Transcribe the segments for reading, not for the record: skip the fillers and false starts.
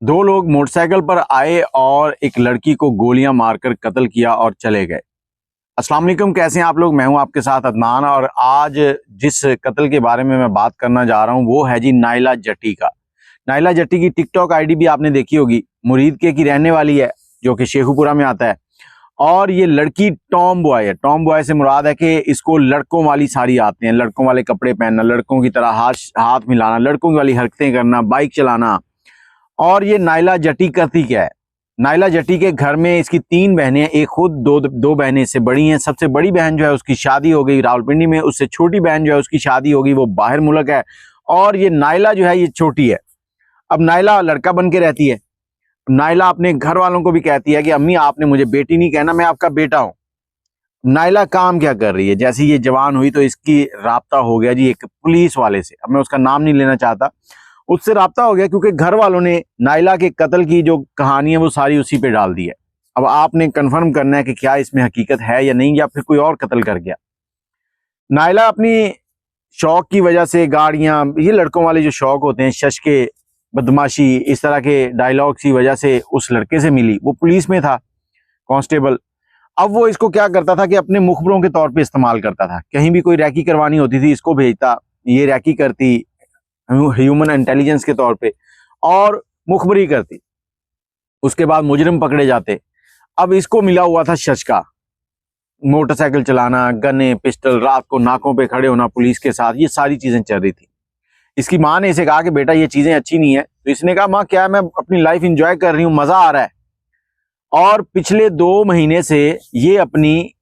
दो लोग मोटरसाइकिल पर आए और एक लड़की को गोलियां मारकर कत्ल किया और चले गए। अस्सलाम वालेकुम, कैसे हैं आप लोग। मैं हूं आपके साथ अदनान और आज जिस कत्ल के बारे में मैं बात करना जा रहा हूं वो है जी नाइला जट्टी का। नाइला जट्टी की टिकटॉक आईडी भी आपने देखी होगी। मुरीद के की रहने वाली है जो कि शेखुपुरा में आता है और ये लड़की टॉम बॉय है। टॉम बॉय से मुराद है कि इसको लड़कों वाली साड़ी आते हैं, लड़कों वाले कपड़े पहनना, लड़कों की तरह हाथ मिलाना, लड़कों वाली हरकतें करना, बाइक चलाना। और ये नाइला जट्टी करती क्या है। नाइला जट्टी के घर में इसकी 3 बहनें हैं, एक खुद दो बहनें इससे बड़ी हैं। सबसे बड़ी बहन जो है उसकी शादी हो गई रावलपिंडी में, उससे छोटी बहन जो है उसकी शादी हो गई, वो बाहर मुल्क है। और ये नाइला जो है ये छोटी है। अब नाइला लड़का बन के रहती है। नाइला अपने घर वालों को भी कहती है कि अम्मी आपने मुझे बेटी नहीं कहना, मैं आपका बेटा हूं। नाइला काम क्या कर रही है, जैसे ये जवान हुई तो इसकी राब्ता हो गया जी एक पुलिस वाले से। अब मैं उसका नाम नहीं लेना चाहता, उससे राब्ता हो गया क्योंकि घर वालों ने नाइला के कत्ल की जो कहानी है वो सारी उसी पे डाल दी है। अब आपने कंफर्म करना है कि क्या इसमें हकीकत है या नहीं, या फिर कोई और कत्ल कर गया। नाइला अपनी शौक की वजह से गाड़ियां, ये लड़कों वाले जो शौक होते हैं, शशके, बदमाशी, इस तरह के डायलॉग की वजह से उस लड़के से मिली। वो पुलिस में था, कांस्टेबल। अब वो इसको क्या करता था कि अपने मुखबरों के तौर पे इस्तेमाल करता था। कहीं भी कोई रैकी करवानी होती थी इसको भेजता, ये रैकी करती ह्यूमन इंटेलिजेंस के तौर पे और मुखबरी करती। उसके बाद मुजरिम पकड़े जाते। अब इसको मिला हुआ था शशका, मोटरसाइकिल चलाना, गने, पिस्टल, रात को नाकों पे खड़े होना पुलिस के साथ, ये सारी चीजें चल रही थी। इसकी माँ ने इसे कहा कि बेटा ये चीजें अच्छी नहीं है, तो इसने कहा माँ क्या है, मैं अपनी लाइफ एंजॉय कर रही हूँ, मजा आ रहा है। और पिछले 2 महीने से ये अपनी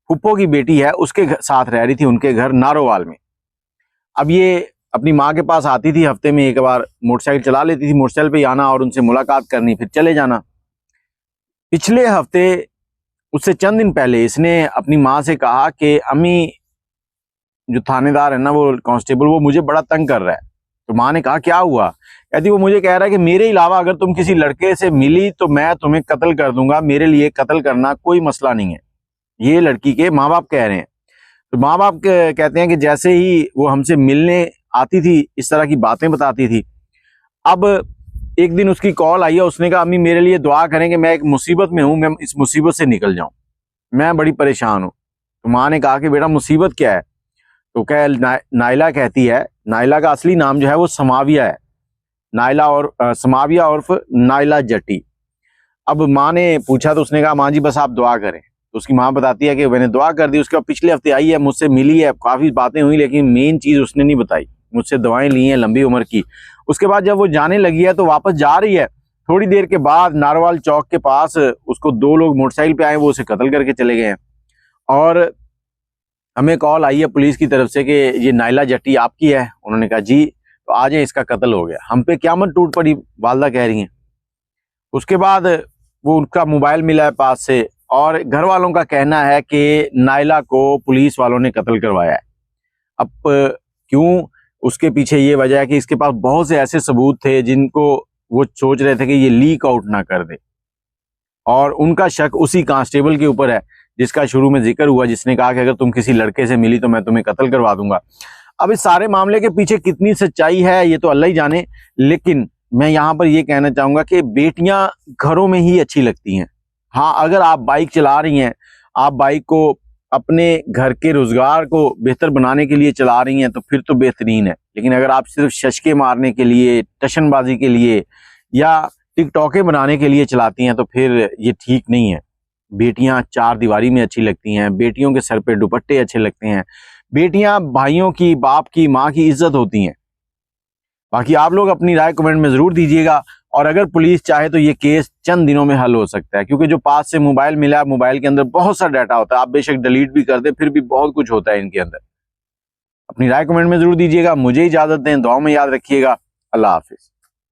फुप्पो की बेटी है उसके साथ रह रही थी, उनके घर नारोवाल में। अब ये अपनी माँ के पास आती थी, हफ्ते में एक बार मोटरसाइकिल चला लेती थी, मोटरसाइकिल पे आना और उनसे मुलाकात करनी, फिर चले जाना। पिछले हफ्ते, उससे चंद दिन पहले, इसने अपनी माँ से कहा कि अम्मी जो थानेदार है ना, वो कांस्टेबल, वो मुझे बड़ा तंग कर रहा है। तो माँ ने कहा क्या हुआ। कहती वो मुझे कह रहा है कि मेरे अलावा अगर तुम किसी लड़के से मिली तो मैं तुम्हें कत्ल कर दूंगा, मेरे लिए कत्ल करना कोई मसला नहीं है। ये लड़की के माँ बाप कह रहे हैं। तो माँ बाप कहते हैं कि जैसे ही वो हमसे मिलने आती थी इस तरह की बातें बताती थी। अब एक दिन उसकी कॉल आई है, उसने कहा अम्मी मेरे लिए दुआ करें कि मैं एक मुसीबत में हूं, मैं इस मुसीबत से निकल जाऊं, मैं बड़ी परेशान हूं। तो माँ ने कहा कि बेटा मुसीबत क्या है। तो नाइला कहती है, नाइला का असली नाम जो है वो समाविया है, नाइला और समाविया उर्फ नाइला जट्टी। अब माँ ने पूछा तो उसने कहा माँ जी बस आप दुआ करें। तो उसकी माँ बताती है कि मैंने दुआ कर दी। उसके बाद पिछले हफ्ते आई है, मुझसे मिली है, काफी बातें हुई, लेकिन मेन चीज उसने नहीं बताई। मुझसे दवाएं ली हैं लंबी उम्र की। उसके बाद जब वो जाने लगी है तो वापस जा रही है, थोड़ी देर के बाद नारवाल चौक के पास उसको 2 लोग मोटरसाइकिल पे आए, वो उसे कत्ल करके चले गए हैं। और हमें कॉल आई है पुलिस की तरफ से कि ये नाइला जट्टी आपकी है। उन्होंने कहा जी, तो आ जाए, इसका कत्ल हो गया। हम पे क़यामत टूट पड़ी, वालदा कह रही हैं। उसके बाद वो उनका मोबाइल मिला है पास से और घर वालों का कहना है कि नाइला को पुलिस वालों ने कत्ल करवाया है। अब क्यों, उसके पीछे ये वजह है कि इसके पास बहुत से ऐसे सबूत थे जिनको वो सोच रहे थे कि ये लीक आउट ना कर दे। और उनका शक उसी कांस्टेबल के ऊपर है जिसका शुरू में जिक्र हुआ, जिसने कहा कि अगर तुम किसी लड़के से मिली तो मैं तुम्हें कत्ल करवा दूंगा। अब इस सारे मामले के पीछे कितनी सच्चाई है ये तो अल्लाह ही जाने, लेकिन मैं यहाँ पर ये कहना चाहूंगा कि बेटियां घरों में ही अच्छी लगती हैं। हाँ, अगर आप बाइक चला रही हैं, आप बाइक को अपने घर के रोजगार को बेहतर बनाने के लिए चला रही हैं तो फिर तो बेहतरीन है। लेकिन अगर आप सिर्फ शशके मारने के लिए, टशनबाजी के लिए या टिकटॉके बनाने के लिए चलाती हैं तो फिर ये ठीक नहीं है। बेटियां 4 दीवारी में अच्छी लगती हैं, बेटियों के सर पे दुपट्टे अच्छे लगते हैं, बेटियां भाइयों की, बाप की, माँ की इज्जत होती हैं। बाकी आप लोग अपनी राय कमेंट में जरूर दीजिएगा। और अगर पुलिस चाहे तो ये केस चंद दिनों में हल हो सकता है, क्योंकि जो पास से मोबाइल मिला है, मोबाइल के अंदर बहुत सा डाटा होता है। आप बेशक डिलीट भी कर दे फिर भी बहुत कुछ होता है इनके अंदर। अपनी राय कमेंट में जरूर दीजिएगा। मुझे इजाजत दें, दुआ में याद रखिएगा। अल्लाह हाफिज।